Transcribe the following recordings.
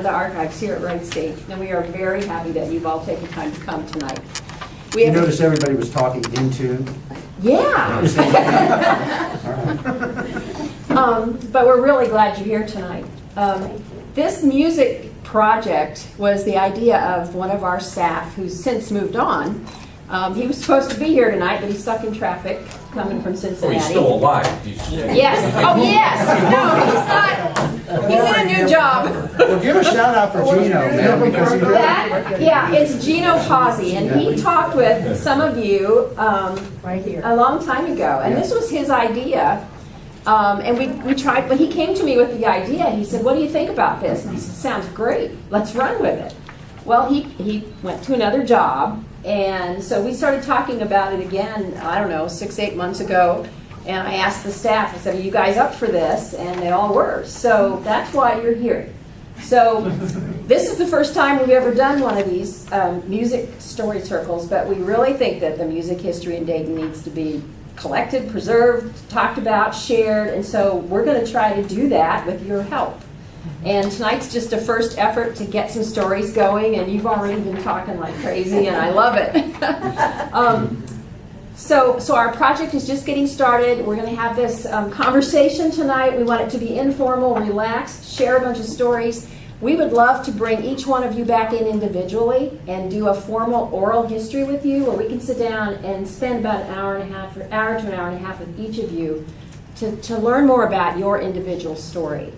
the archives here at Wright State, and we are very happy that you've all taken time to come tonight. You notice everybody was talking into? Yeah. But we're really glad you're here tonight. This music project was the idea of one of our staff who's since moved on. He was supposed to be here tonight, but he's stuck in traffic coming from Cincinnati. Oh, he's still alive. Yes. Oh, yes. No, he's not. He's in a new job. Well, give a shout out for Gino, man, because he Yeah, it's Gino Pazzi, and he talked with some of you Right here. a long time ago, and this was his idea. And we tried, when he came to me with the idea, he said, "What do you think about this?" And I said, "Sounds great. Let's run with it." Well, he went to another job, and so we started talking about it again, I don't know, 6-8 months ago. And I asked the staff, I said, "Are you guys up for this?" And they all were. So that's why you're here. So this is the first time we've ever done one of these music story circles, but we really think that the music history in Dayton needs to be collected, preserved, talked about, shared, and so we're going to try to do that with your help. And tonight's just a first effort to get some stories going, and you've already been talking like crazy, and I love it. So our project is just getting started. We're going to have this conversation tonight. We want it to be informal, relaxed, share a bunch of stories. We would love to bring each one of you back in individually and do a formal oral history with you, where we can sit down and spend about an hour to an hour and a half with each of you to learn more about your individual story.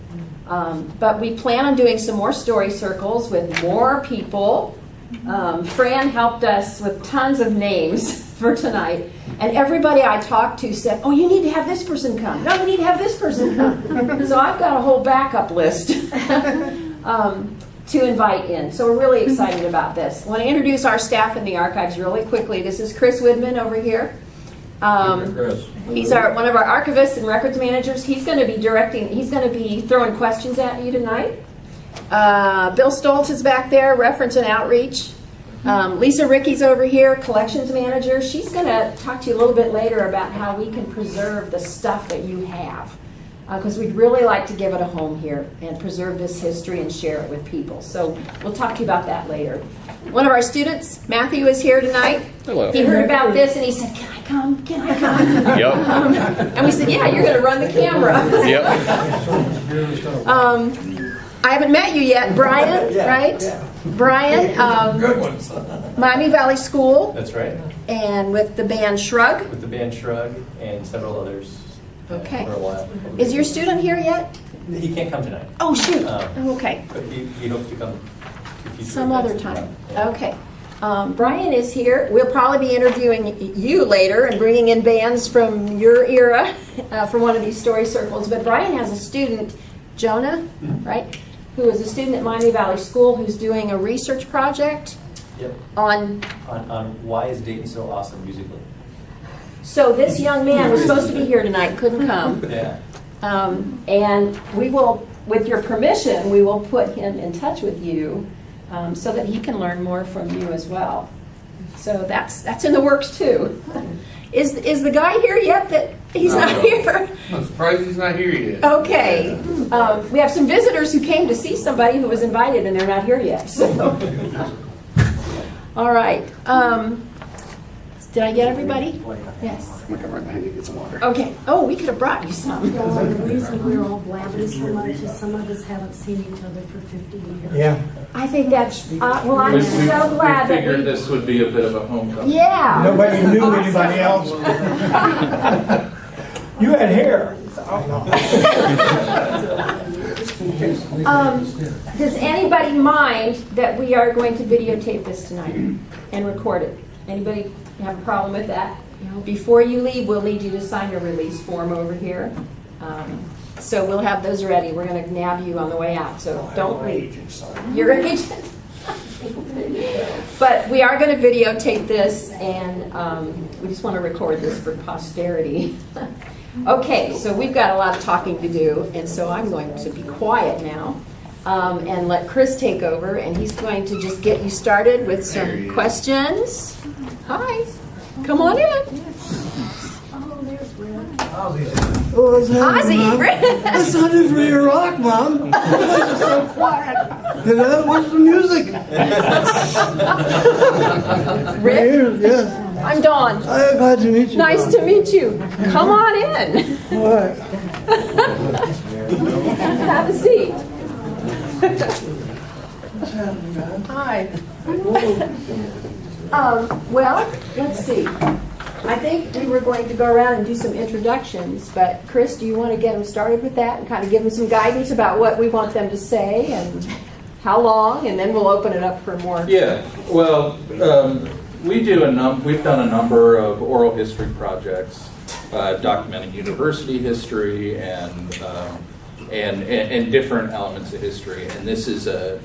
But we plan on doing some more story circles with more people. Fran helped us with tons of names for tonight. And everybody I talked to said, "Oh, you need to have this person come. No, you need to have this person come." So I've got a whole backup list to invite in. So we're really excited about this. I want to introduce our staff in the archives really quickly. This is Chris Widman over here. He's one of our archivists and records managers. He's going to be throwing questions at you tonight. Bill Stoltz is back there, reference and outreach. Lisa Rickey's over here, collections manager. She's going to talk to you a little bit later about how we can preserve the stuff that you have, because we'd really like to give it a home here and preserve this history and share it with people. So we'll talk to you about that later. One of our students, Matthew, is here tonight. Hello. He heard about this and he said, "Can I come? Can I come?" Yep. And we said, "Yeah, you're going to run the camera." Yep. I haven't met you yet, Brian, right? Yeah. Brian, Good ones. Miami Valley School, That's right. and with the band Shrug. With the band Shrug and several others. Okay. For a while. Is your student here yet? He can't come tonight. Oh, shoot. Okay. But he hopes to come to future Some events other as well. time. Yeah. Okay. Brian is here. We'll probably be interviewing you later and bringing in bands from your era for one of these story circles. But Brian has a student, Jonah, right, who is a student at Miami Valley School who's doing a research project Yep. on... On why is Dayton so awesome musically? So this young man was supposed to be here tonight, couldn't come. Yeah. And we will, with your permission, we will put him in touch with you so that he can learn more from you as well. So that's in the works too. Is the guy here yet? That he's not here? I'm surprised he's not here yet. Okay. We have some visitors who came to see somebody who was invited and they're not here yet. So. All right. Did I get everybody? Yes. I'm gonna come right behind you and get some water. Okay. Oh, we could have brought you some. Well, the reason we're all blabbing so much is some of us haven't seen each other for 50 years. Yeah. I think that's, well, I'm so glad we that figured we... this would be a bit of a homecoming. Yeah. Nobody knew Awesome. anybody else. You had hair. Does anybody mind that we are going to videotape this tonight and record it? Anybody have a problem with that? Before you leave, we'll need you to sign a release form over here. So we'll have those ready. We're going to nab you on the way out, so don't leave. You're an agent. But we are going to videotape this, and we just want to record this for posterity. Okay, so we've got a lot of talking to do, and so I'm going to be quiet now and let Chris take over, and he's going to just get you started with some questions. Hi, come on in. Oh, there's Red. What's happening, Mom? Ozzy. It's not for your rock, Mom. The place is so quiet. You know, where's the music? Rick, Here, yes. I'm Dawn. I'm glad to meet you. Nice to meet you. Come on in. All right. Have a seat. What's happening, man? Hi. Well, let's see. I think we were going to go around and do some introductions, but Chris, do you want to get them started with that and kind of give them some guidance about what we want them to say and how long, and then we'll open it up for more. Yeah, well, we've done a number of oral history projects, documenting university history and different elements of history. And this is a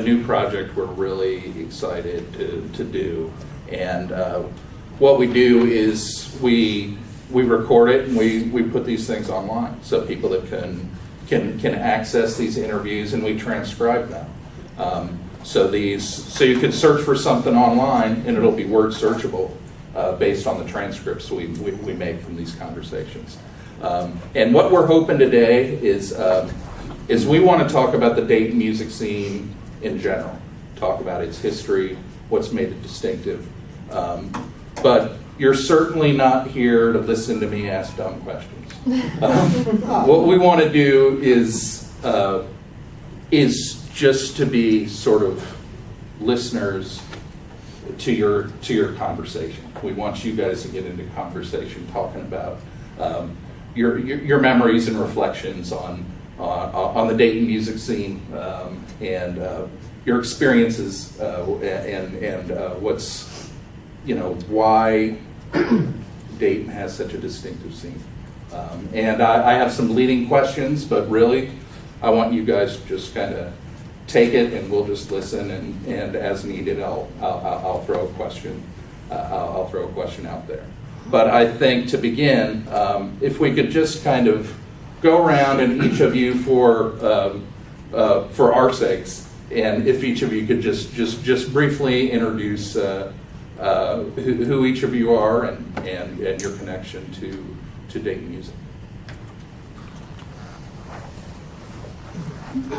new project we're really excited to do. And what we do is we record it and we put these things online so people that can access these interviews, and we transcribe them. So you can search for something online and it'll be word searchable based on the transcripts we make from these conversations. And what we're hoping today is we want to talk about the Dayton music scene in general, talk about its history, what's made it distinctive. But you're certainly not here to listen to me ask dumb questions. What we want to do is just to be sort of listeners to your conversation. We want you guys to get into conversation talking about your memories and reflections on the Dayton music scene and your experiences and what's, why Dayton has such a distinctive scene. And I have some leading questions, but really I want you guys to just kind of take it and we'll just listen, and as needed I'll throw a question out there. But I think to begin, if we could just kind of go around and each of you for our sakes, and if each of you could just briefly introduce who each of you are and your connection to Dayton music.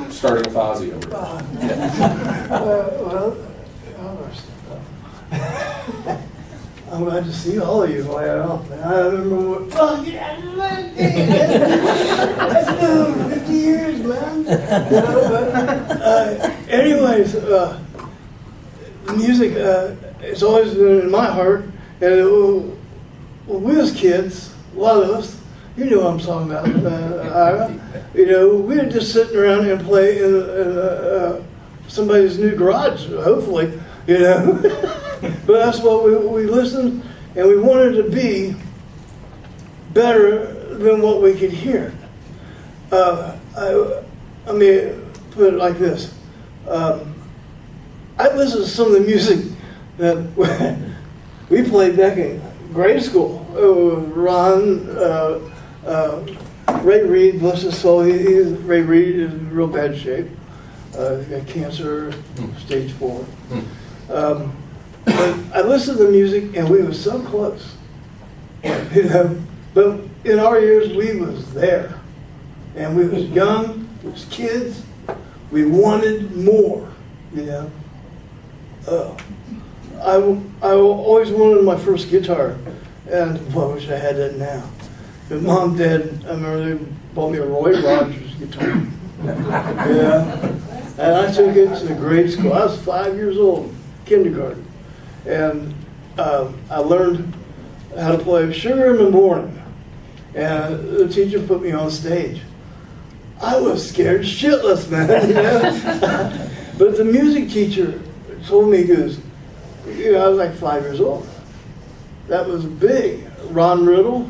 Starting with Ozzy over there. I'm glad to see all of you. I remember what. Oh, yeah, that's been 50 years, man. Anyways, the music, it's always been in my heart. And we was kids, a lot of us, you know what I'm talking about. We were just sitting around and play in somebody's new garage, hopefully, But that's what we listened, and we wanted to be better than what we could hear. I mean, put it like this. I listened to some of the music that we played back in grade school. Ron, Ray Reed, bless his soul. Ray Reed is in real bad shape. He's got cancer, stage 4. But I listened to the music, and we were so close. But in our years, we was there. And we was young, we was kids. We wanted more, I always wanted my first guitar, and I wish I had that now. But Mom, Dad, I remember they bought me a Roy Rogers guitar. And I took it to grade school. I was 5 years old, kindergarten. And I learned how to play Sugar in the Morning. And the teacher put me on stage. I was scared shitless, man. But the music teacher told me, he goes, I was like 5 years old. That was big. Ron Riddle,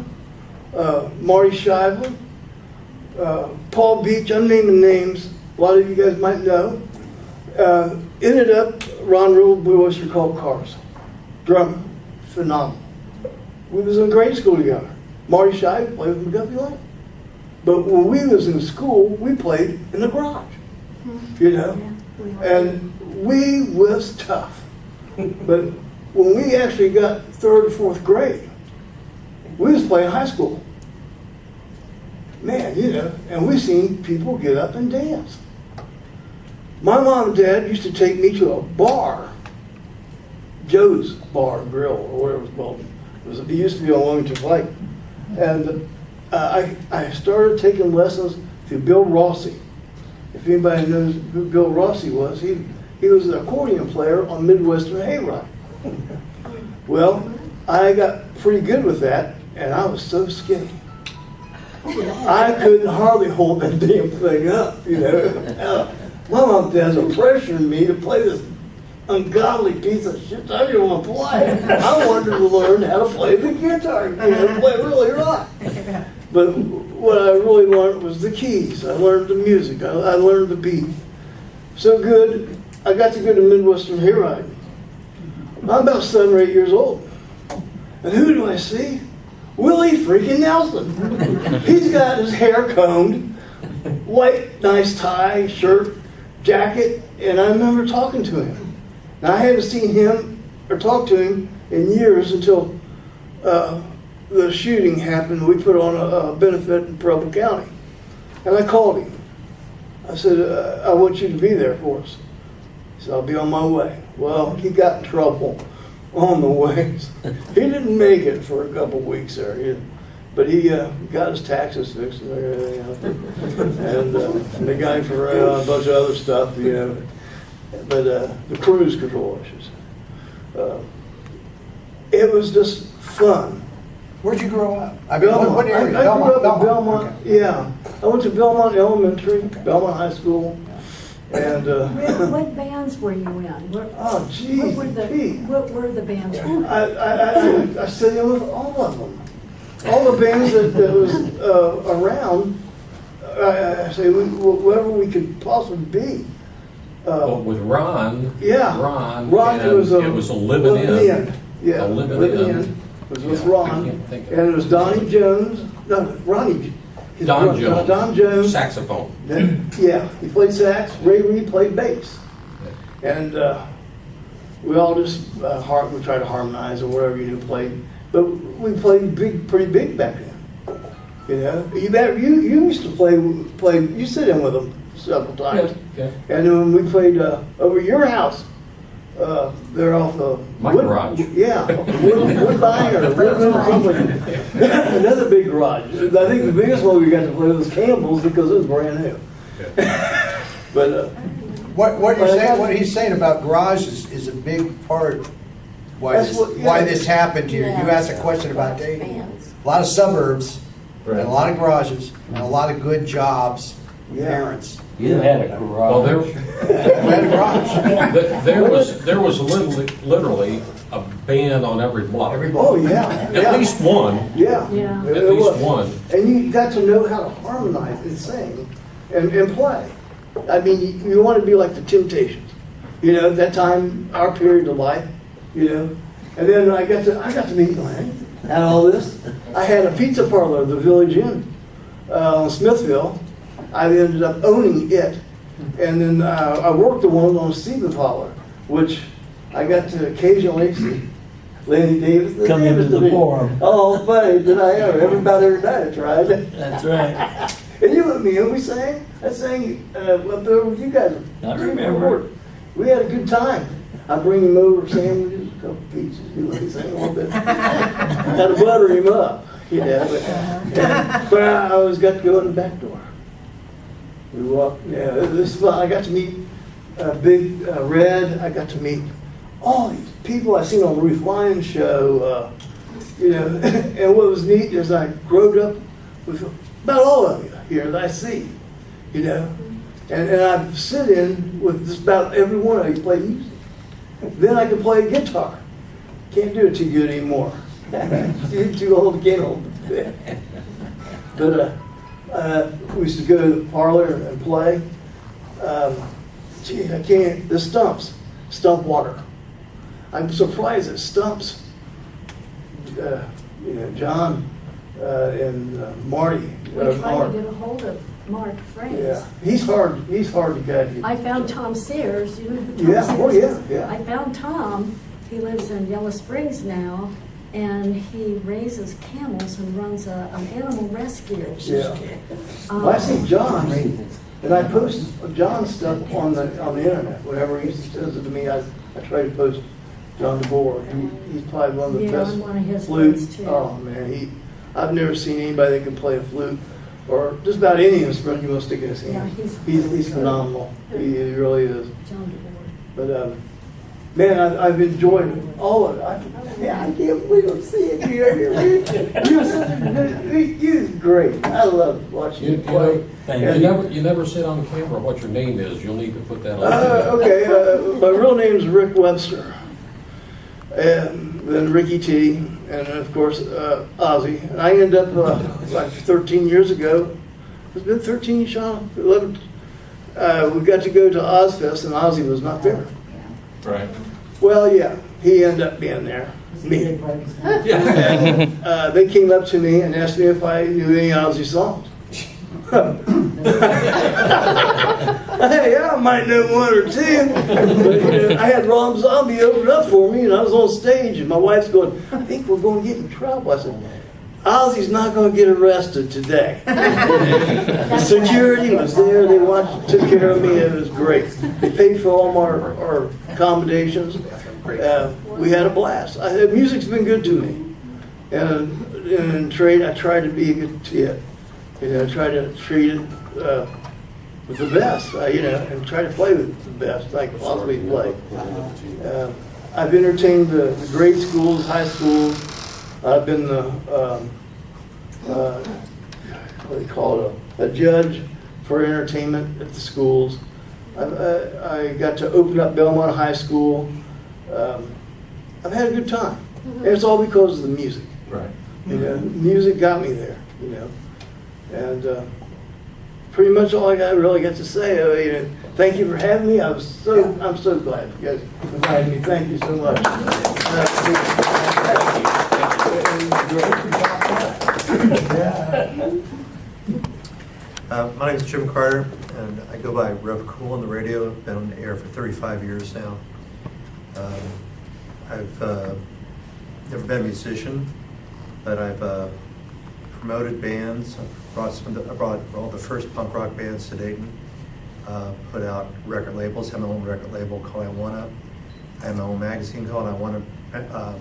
Marty Shively, Paul Beach, I'm naming names. A lot of you guys might know. Ended up, Ron Riddle blew us your called Cars. Drummer, phenomenal. We was in grade school together. Marty Shively played with McGuffey Lane. But when we was in school, we played in the garage, and we was tough. But when we actually got 3rd or 4th grade, we was playing high school. Man, you know, and we seen people get up and dance. My mom and dad used to take me to a bar, Joe's Bar and Grill, or whatever it was called. It used to be on Wilmington Pike. And I started taking lessons through Bill Rossi. If anybody knows who Bill Rossi was, he was an accordion player on Midwestern Hayride. Well, I got pretty good with that, and I was so skinny. I couldn't hardly hold that damn thing up, you know. My mom has a pressuring me to play this ungodly piece of shit I didn't want to play. I wanted to learn how to play the guitar, you know, play really rock. But what I really learned was the keys. I learned the music. I learned the beat. So good, I got to go to Midwestern Hayride. I'm about 7 or 8 years old. And who do I see? Willie freaking Nelson. He's got his hair combed, white, nice tie, shirt, jacket, and I remember talking to him. Now, I hadn't seen him or talked to him in years until the shooting happened. We put on a benefit in Preble County. And I called him. I said, I want you to be there for us. He said, I'll be on my way. Well, he got in trouble on the way. He didn't make it for a couple weeks there. But he got his taxes fixed and everything. And the guy for a bunch of other stuff, you know. But the cruise control issues. It was just fun. Where'd you grow up? I mean, Belmont. what area? I grew up in Belmont. Okay. Yeah. I went to Belmont Elementary, Belmont High School, and What bands were you in? oh, geez, Pete. What were the bands? I sit in with all of them. All the bands that was around, I say whatever we could possibly be. But with Ron, Yeah. Ron, Ron, and it was a living in. Yeah, A living living in. in. It was with Yeah, I Ron, can't think of and it was Donnie Jones. No, Ronnie. his Don brother, Jones. Don Jones. Saxophone. Yeah, he played sax. Ray Reed played bass. And we all just we tried to harmonize or whatever you knew played. But we played pretty big back then. You know, you used to play. You sit in with them several times. Yeah. And then when we played over at your house, they're off the My garage. Yeah, Woodbine or something. Another big garage. I think the biggest one we got to play was Campbell's because it was brand new. But What he's saying about garages is a big part why this happened here. You asked a question about Dayton. A lot of suburbs, and a lot of garages, and a lot of good jobs with parents. You had a garage. Well, We had a garage. there was literally a band on every block. oh yeah, At least one. yeah, Yeah. It At least was. one. And you got to know how to harmonize and sing and play. I mean, you want to be like the Temptations. You know, at that time, our period of life, you know. And then I got to meet Glenn and all this. I had a pizza parlor, the Village Inn, on Smithville. I ended up owning it. And then I worked the one on Stephen Parlor, which I got to occasionally see Lanny Davis. Come into the forum. Oh, buddy, did I ever? Everybody every night I tried. That's right. And you with me, and we sang. I sang up there with you guys. I remember. We had a good time. I bring him over sandwiches, a couple pizzas. He let me sing a little bit. Had to butter him up, you know. But I always got to go in the back door. We walked. Yeah, this is fun. I got to meet Big Red. I got to meet all these people I seen on the Ruth Lyons show. You know, and what was neat is I grew up with about all of you here that I see, you know. And I sit in with just about every one of you play music. Then I can play guitar. Can't do it too good anymore. Too old, can't hold it. But we used to go to the parlor and play. Gee, I can't, the stump water. I'm surprised at stumps. You know, John and Marty. We tried to get a hold of Mark Franks. Yeah, he's hard to get. I found Tom Sears. You know who Tom Yeah, Sears oh, yeah, is? yeah. I found Tom. He lives in Yellow Springs now, and he raises camels and runs an animal rescue. Yeah. Well, I see John, and I post John's stuff on the internet. Whatever he says it to me, I try to post John DeBoer. He's probably one of the Yeah, best I'm one of his flute. friends, too. Oh man, I've never seen anybody that can play a flute or just about any instrument you want to stick in his hand. Yeah, He's phenomenal. He really is. John DeBoer. But man, I've enjoyed all of it. I can't believe I'm seeing you here. You're great. I love watching you play. You never said on camera what your name is. You'll need to put that on. Okay, my real name's Rick Webster, and then Ricky T, and then of course Ozzy. And I ended up like 13 years ago. It's been 13, Sean, 11. We got to go to Ozfest, and Ozzy was not there. Right. Well, yeah, he ended up being there. Me. They came up to me and asked me if I knew any Ozzy songs. Yeah, I might know one or two. But, I had Rob Zombie open up for me, and I was on stage, and my wife's going, I think we're going to get in trouble. I said, Ozzy's not going to get arrested today. Security was there. They took care of me. It was great. They paid for all our accommodations. We had a blast. Music's been good to me. And in trade, I try to be a good kid. I try to treat it with the best, and try to play with the best, like possibly play. I've entertained the grade schools, high schools. I've been what do you call it, a judge for entertainment at the schools. I got to open up Belmont High School. I've had a good time. And it's all because of the music. Right. Music got me there, And pretty much all I really got to say. Thank you for having me. I'm so glad you guys invited me. Thank you so much. My name is Jim Carter, and I go by Rev Cool on the radio. I've been on the air for 35 years now. I've never been a musician, but I've promoted bands. I brought all the first punk rock bands to Dayton. Put out record labels. Have my own record label called I Wanna. I have my own magazine called I Wanna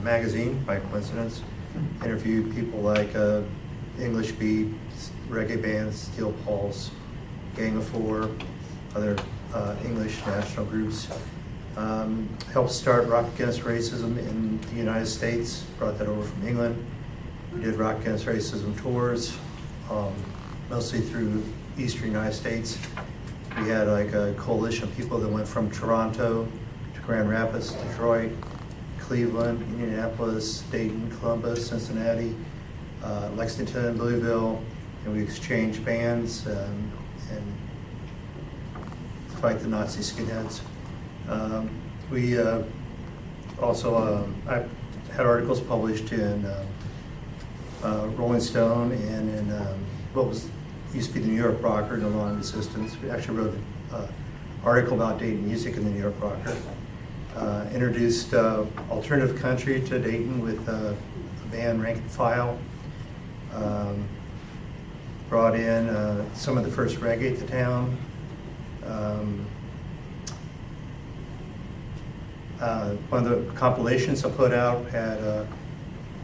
Magazine, by coincidence. Interviewed people like English Beat, reggae bands, Steel Pulse, Gang of Four, other English national groups. Helped start Rock Against Racism in the United States, brought that over from England. We did Rock Against Racism tours, mostly through Eastern United States. We had like a coalition of people that went from Toronto to Grand Rapids, Detroit, Cleveland, Indianapolis, Dayton, Columbus, Cincinnati, Lexington, Louisville, and we exchanged bands and fight the Nazi skinheads. We also, I had articles published in Rolling Stone and in what used to be the New York Rocker, no longer Existence. We actually wrote an article about Dayton music in the New York Rocker. Introduced alternative country to Dayton with the band Rank and File. Brought in some of the first reggae to town. One of the compilations I put out had a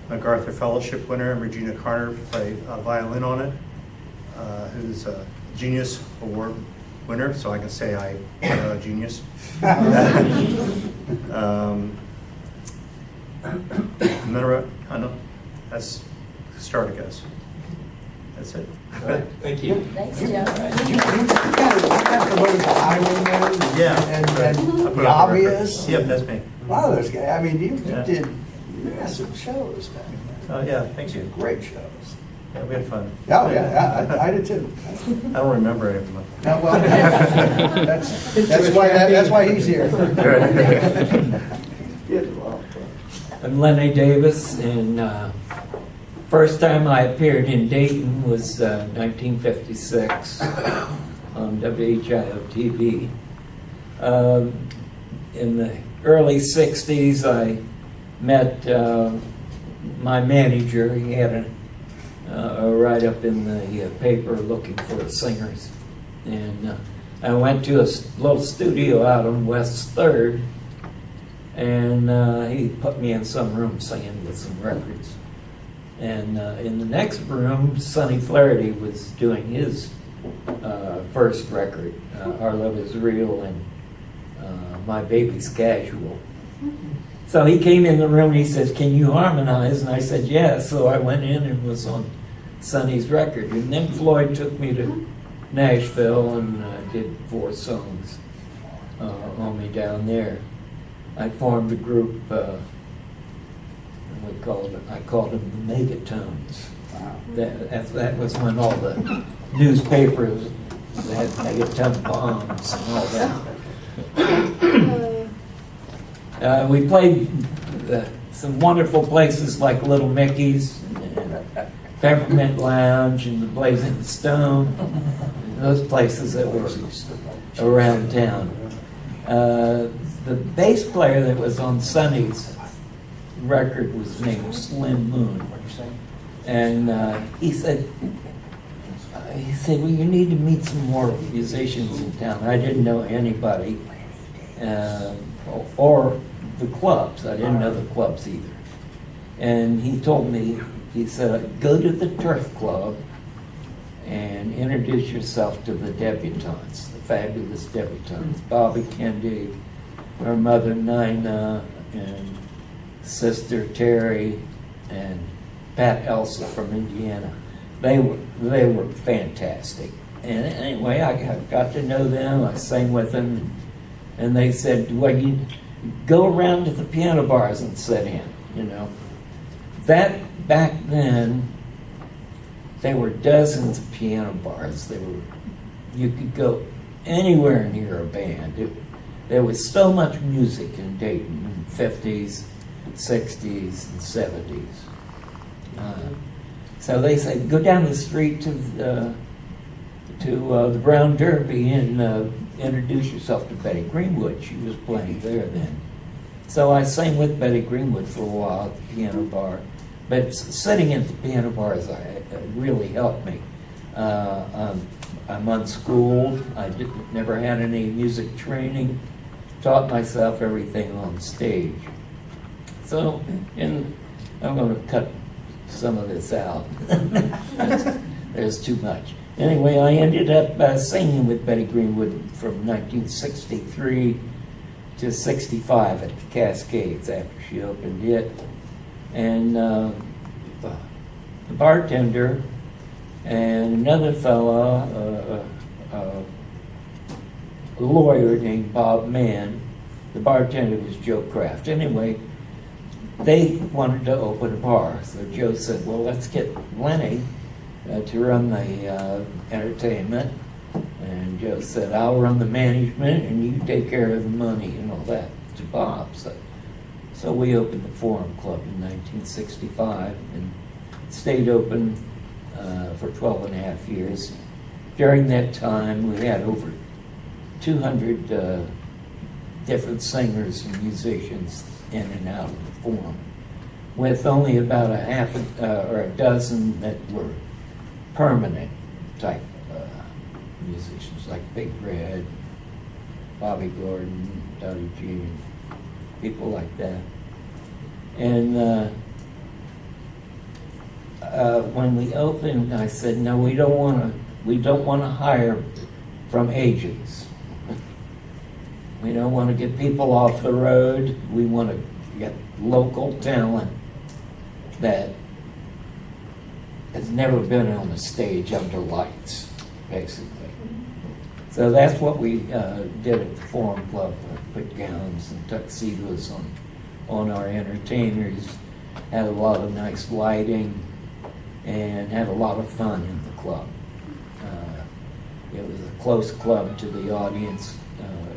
MacArthur Fellowship winner, Regina Carter, play violin on it, who's a Genius Award winner, so I can say I'm a genius. I know, that's the start, I guess. That's it. All right. Thank you. Thanks, Joe. You kind of promoted the Highwaymen and the Obvious. Yep, that's me. A lot of those guys. I mean, you Yeah. did massive shows, man. Oh, yeah, thank you. Great shows. Yeah, we had fun. Oh, yeah, I did too. I don't remember any of them. Now, well, that's why he's here. I'm Lenny Davis, and first time I appeared in Dayton was 1956 on WHIO TV. In the early 60s, I met my manager, he had a write-up in the paper looking for singers. And I went to a little studio out on West 3rd, and he put me in some room singing with some records. And in the next room, Sonny Flaherty was doing his first record, Our Love Is Real and My Baby's Casual. So he came in the room and he said, "Can you harmonize?" And I said, "Yes." So I went in and was on Sonny's record. And then Floyd took me to Nashville and did 4 songs on me down there. I formed a group, I called them the Megatones. That was when all the newspapers had megaton bombs and all that. We played some wonderful places like Little Mickey's, and Peppermint Lounge, and the Blazing Stone. Those places that were around town. The bass player that was on Sonny's record was named Slim Moon, and he said, "Well, you need to meet some more musicians in town." I didn't know anybody, or the clubs. I didn't know the clubs either. And he told me, he said, "Go to the Turf Club and introduce yourself to the debutantes, the fabulous debutantes. Bobby Kendi, her mother Nina, and sister Terry, and Pat Elsa from Indiana. They were fantastic." And anyway, I got to know them. I sang with them, and they said, "Well, you go around to the piano bars and sit in." That back then, there were dozens of piano bars. You could go anywhere near a band. There was so much music in Dayton in the 50s, 60s, and 70s. So they said, "Go down the street to the Brown Derby and introduce yourself to Betty Greenwood." She was playing there then. So I sang with Betty Greenwood for a while at the piano bar. But sitting at the piano bars really helped me. I'm unschooled. I never had any music training. Taught myself everything on stage. So, and I'm going to cut some of this out. There's too much. Anyway, I ended up singing with Betty Greenwood from 1963 to 65 at the Cascades after she opened it. And the bartender and another fellow, a lawyer named Bob Mann, the bartender was Joe Kraft. Anyway, they wanted to open a bar. So Joe said, "Well, let's get Lenny to run the entertainment." And Joe said, "I'll run the management and you take care of the money," and all that to Bob. So we opened the Forum Club in 1965 and stayed open for 12 and a half years. During that time, we had over 200 different singers and musicians in and out of the Forum, with only about a dozen that were permanent type musicians, like Big Red, Bobby Gordon, Dottie Jean, people like that. And when we opened, I said, "No, we don't want to hire from agents. We don't want to get people off the road. We want to get local talent that has never been on the stage under lights, basically." So that's what we did at the Forum Club. Put gowns and tuxedos on our entertainers, had a lot of nice lighting, and had a lot of fun in the club. It was a close club to the audience.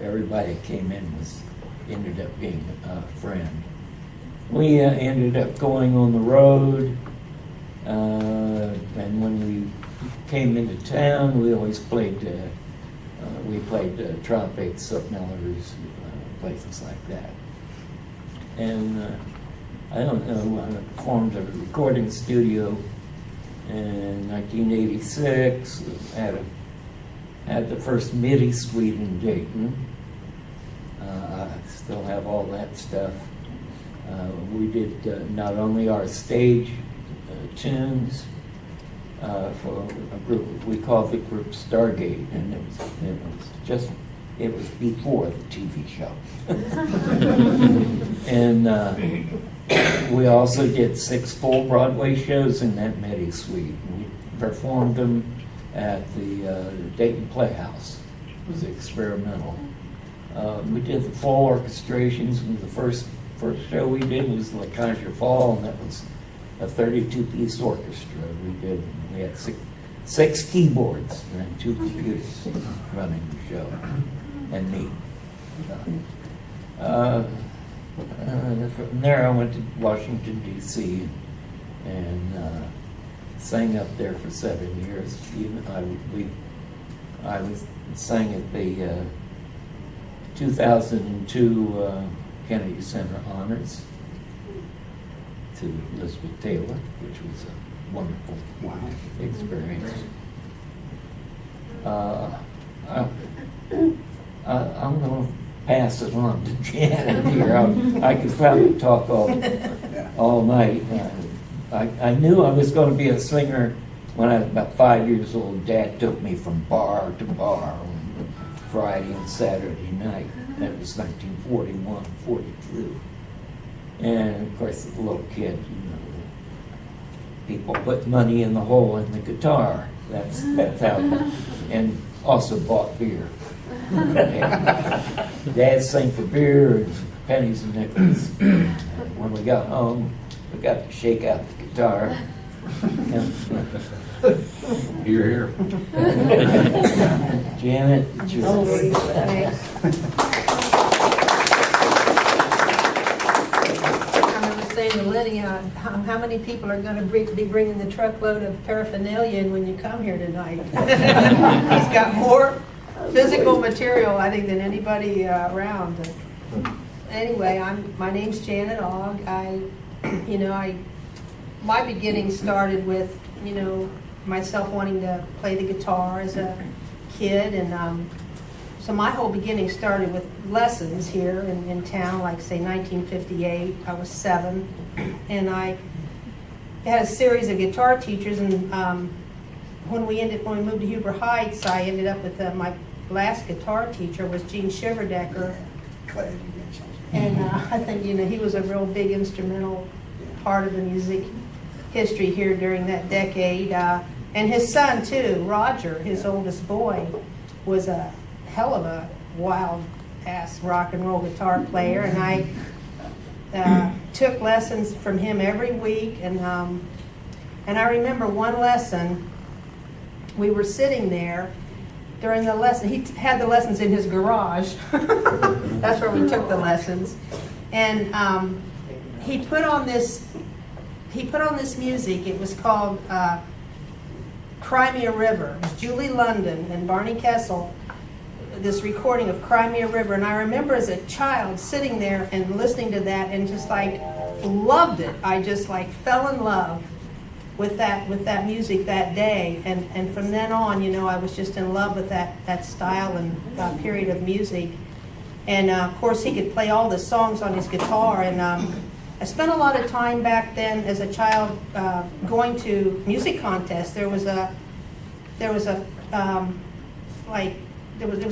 Everybody that came in ended up being a friend. We ended up going on the road, and when we came into town, we always played. We played Tropics, Miller's, places like that. And I don't know, I formed a recording studio in 1986, had the first MIDI suite in Dayton. I still have all that stuff. We did not only our stage tunes for a group, we called the group Stargate, and it was before the TV show. And we also did 6 full Broadway shows in that MIDI suite. We performed them at the Dayton Playhouse. It was experimental. We did the full orchestrations, and the first show we did was La Conjure Fall, and that was a 32-piece orchestra. We had six keyboards and 2 computers running the show, and me. From there I went to Washington, D.C., and sang up there for 7 years. I sang at the 2002 Kennedy Center Honors to Elizabeth Taylor, which was a wonderful experience. I'm going to pass it on to Janet here. I could probably talk all night. I knew I was going to be a singer when I was about 5 years old. Dad took me from bar to bar on Friday and Saturday night. That was 1941, 42. And of course, as a little kid, people put money in the hole in the guitar. That's how, and also bought beer. Dad sang for beer and pennies and nickels. When we got home, we got to shake out the guitar. Here, here. Janet, it's yours. I was saying to Lenny, how many people are going to be bringing the truckload of paraphernalia in when you come here tonight? He's got more physical material, I think, than anybody around. Anyway, my name's Janet Ogg. My beginning started with, myself wanting to play the guitar as a kid, and so my whole beginning started with lessons here in town, like say 1958. I was 7, and I had a series of guitar teachers, and when we moved to Huber Heights, I ended up with my last guitar teacher was Gene Shiverdecker, and I think he was a real big instrumental part of the music history here during that decade. And his son too, Roger, his oldest boy, was a hell of a wild ass rock and roll guitar player, and I took lessons from him every week. And I remember one lesson, we were sitting there during the lesson. He had the lessons in his garage. That's where we took the lessons, and he put on this music. It was called Cry Me a River. It was Julie London and Barney Kessel, this recording of Cry Me a River. And I remember as a child sitting there and listening to that and just loved it. I just fell in love with that music that day. And from then on, I was just in love with that style and period of music. And of course, he could play all the songs on his guitar. And I spent a lot of time back then as a child going to music contests. It was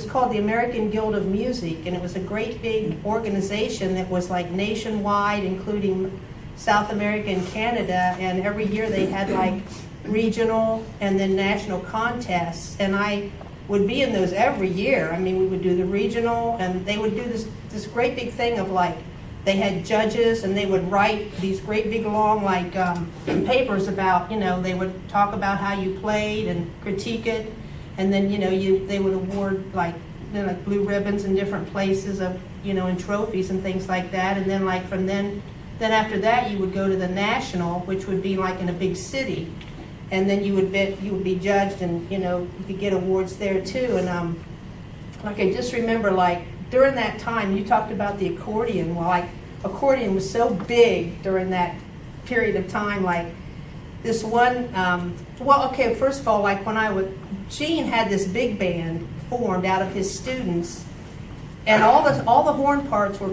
called the American Guild of Music, and it was a great big organization that was nationwide, including South America and Canada. And every year they had regional and then national contests, and I would be in those every year. I mean, we would do the regional, and they would do this great big thing of they had judges, and they would write these great big long papers about, they would talk about how you played and critique it, and then they would award blue ribbons in different places of and trophies and things like that. And then from then after that you would go to the national, which would be in a big city, and then you would be judged, and you could get awards there too. And I just remember during that time, you talked about the accordion. Well, accordion was so big during that period of time, like this one, well, okay, first of all, like when Gene had this big band formed out of his students, and all the horn parts were